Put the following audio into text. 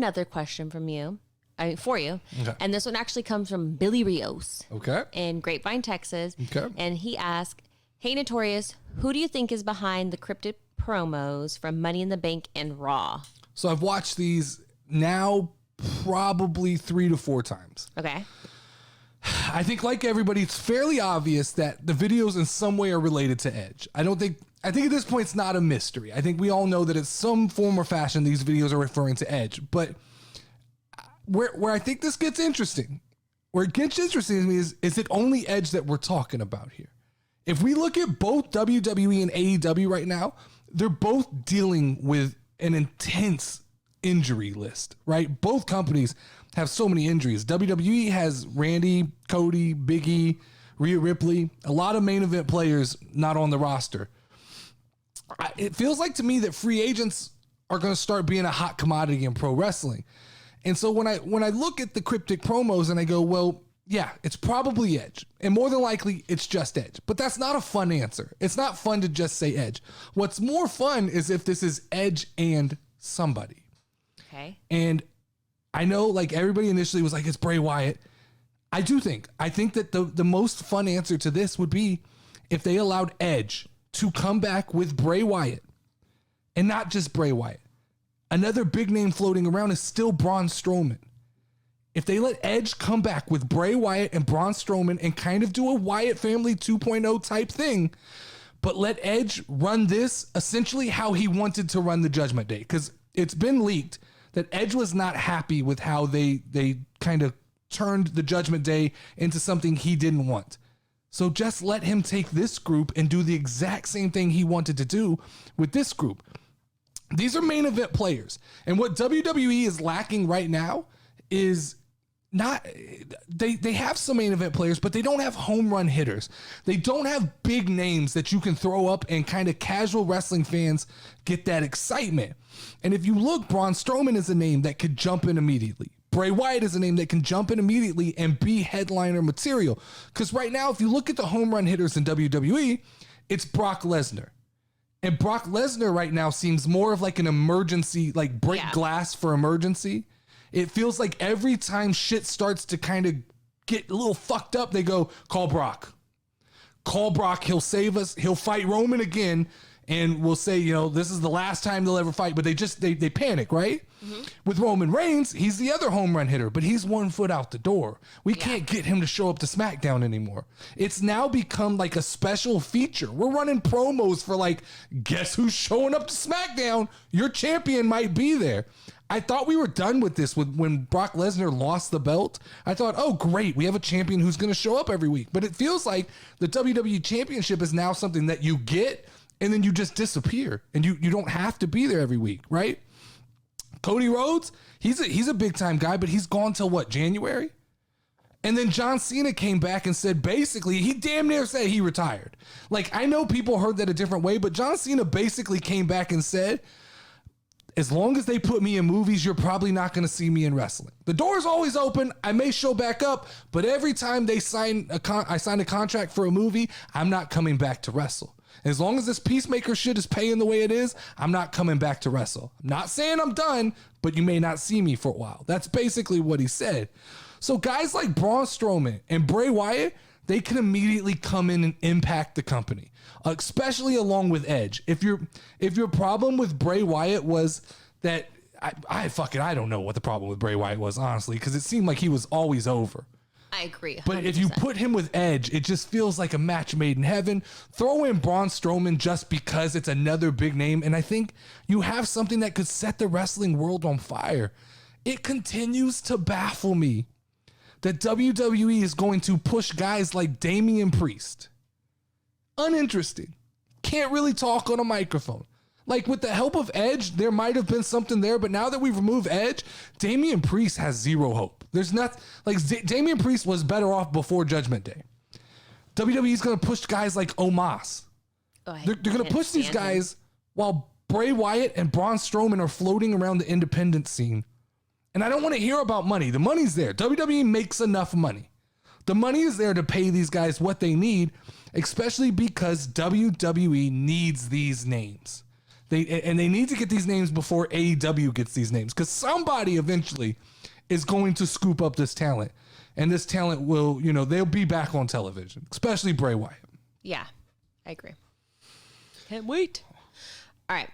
another question for you. Okay. And this one actually comes from Billy Rios. Okay. In Grapevine, Texas. Okay. And he asked, hey, Notorious, who do you think is behind the cryptic promos from Money in the Bank and Raw? So I've watched these now probably 3 to 4 times. Okay. I think, like everybody, it's fairly obvious that the videos in some way are related to Edge. I think at this point it's not a mystery. I think we all know that in some form or fashion these videos are referring to Edge. But where I think this gets interesting, where it gets interesting to me is it only Edge that we're talking about here? If we look at both WWE and AEW right now, they're both dealing with an intense injury list, right? Both companies have so many injuries. WWE has Randy, Cody, Big E, Rhea Ripley, a lot of main event players not on the roster. It feels like to me that free agents are going to start being a hot commodity in pro wrestling. And so when I look at the cryptic promos and I go, well, yeah, it's probably Edge. And more than likely, it's just Edge. But that's not a fun answer. It's not fun to just say Edge. What's more fun is if this is Edge and somebody. Okay. And I know, like, everybody initially was like, it's Bray Wyatt. I think that the most fun answer to this would be if they allowed Edge to come back with Bray Wyatt, and not just Bray Wyatt. Another big name floating around is still Braun Strowman. If they let Edge come back with Bray Wyatt and Braun Strowman and kind of do a Wyatt Family 2.0 type thing, but let Edge run this essentially how he wanted to run the Judgment Day, because it's been leaked that Edge was not happy with how they kind of turned the Judgment Day into something he didn't want. So just let him take this group and do the exact same thing he wanted to do with this group. These are main event players. And what WWE is lacking right now is not, they have some main event players, but they don't have home run hitters. They don't have big names that you can throw up and kind of casual wrestling fans get that excitement. And if you look, Braun Strowman is a name that could jump in immediately. Bray Wyatt is a name that can jump in immediately and be headliner material. Because right now, if you look at the home run hitters in WWE, it's Brock Lesnar. And Brock Lesnar right now seems more of like an emergency, like break glass for emergency. It feels like every time shit starts to kind of get a little fucked up, they go, call Brock. Call Brock, he'll save us. He'll fight Roman again. And we'll say, this is the last time they'll ever fight. But they panic, right? Mm-hmm. With Roman Reigns, he's the other home run hitter, but he's 1 foot out the door. We can't get him to show up to SmackDown anymore. It's now become like a special feature. We're running promos for like, guess who's showing up to SmackDown? Your champion might be there. I thought we were done with this when Brock Lesnar lost the belt. I thought, oh, great, we have a champion who's going to show up every week. But it feels like the WWE Championship is now something that you get and then you just disappear, and you don't have to be there every week, right? Cody Rhodes, he's a big time guy, but he's gone till what, January? And then John Cena came back and said, basically, he damn near said he retired. Like, I know people heard that a different way, but John Cena basically came back and said, as long as they put me in movies, you're probably not going to see me in wrestling. The door's always open. I may show back up, but every time I sign a contract for a movie, I'm not coming back to wrestle. As long as this Peacemaker shit is paying the way it is, I'm not coming back to wrestle. I'm not saying I'm done, but you may not see me for a while. That's basically what he said. So guys like Braun Strowman and Bray Wyatt, they can immediately come in and impact the company, especially along with Edge. If your problem with Bray Wyatt was that, I don't know what the problem with Bray Wyatt was, honestly, because it seemed like he was always over. I agree. 100%. But if you put him with Edge, it just feels like a match made in heaven. Throw in Braun Strowman just because it's another big name, and I think you have something that could set the wrestling world on fire. It continues to baffle me that WWE is going to push guys like Damian Priest. Uninteresting. Can't really talk on a microphone. Like, with the help of Edge, there might have been something there, but now that we've removed Edge, Damian Priest has zero hope. There's not, like, Damian Priest was better off before Judgment Day. WWE's going to push guys like Omos. They're going to push these guys while Bray Wyatt and Braun Strowman are floating around the independent scene. And I don't want to hear about money. The money's there. WWE makes enough money. The money is there to pay these guys what they need, especially because WWE needs these names. They need to get these names before AEW gets these names, because somebody eventually is going to scoop up this talent, and this talent will, they'll be back on television, especially Bray Wyatt. Yeah, I agree. Can't wait. All right,